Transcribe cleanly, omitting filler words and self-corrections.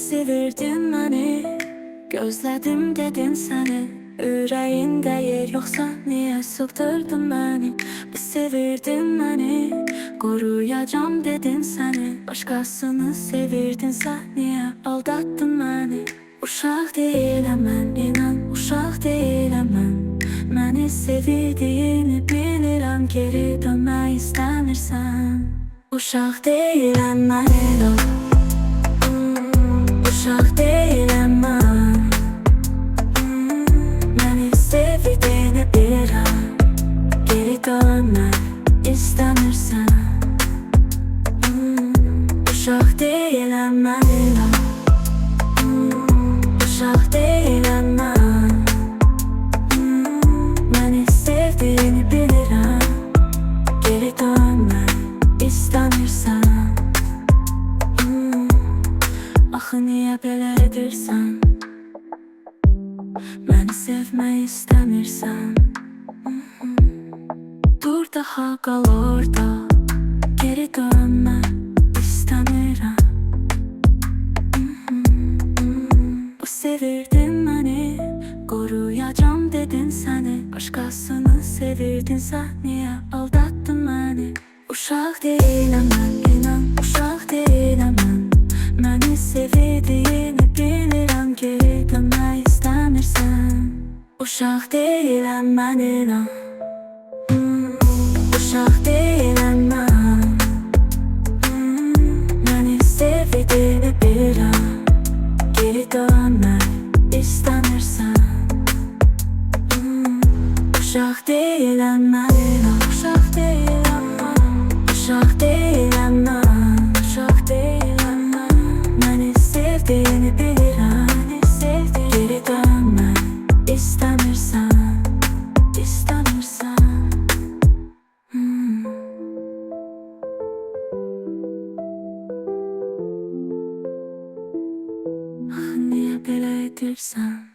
sevirdin məni, gözlədim dedin səni. Ürəyində yer yoxsa niyə sıxdırdın məni? Sevirdin məni, qoruyacam dedin səni. Başqasını sevirdinsə niyə aldatdın məni? Uşaq deyiləm mən, inan, uşaq deyiləm mən. Məni sevdiyini bilirəm, geri dönmək istəmirsən. Uşaq deyiləm mən, inan, uşaq deyiləm mən. Məni sevdiyini bilirəm, geri dönmək istəmirsən. Uşaq deyiləm mən, inan, uşaq deyiləm mən. Məni sevdiyini bilirəm, geri dönmək istəmirsən. Axı niyə belə edirsən? Məni sevmək istəmirsən. Dur daha qal orada, geri dönmək istəmirəm. Sevirdin məni, qoruyacam dedin səni. Başqasını sevirdinsə niyə aldatdın məni? Uşaq deyiləm mən, inan, uşaq deyiləm mən. Məni sevdiyini bilirəm, geri dönmək istəmirsən. Uşaq deyiləm mən, inan, uşaq deyiləm mən. Məni sevdiyini bilirəm, geri dönmək istəmirsən. Uşaq deyiləm mən, inan, uşaq deyiləm mən. Uşaq deyiləm mən, uşaq deyiləm mən. Məni sevdiyini bilirəm, geri dönmək istəmirsən, istəmirsən. Niyə belə edirsən?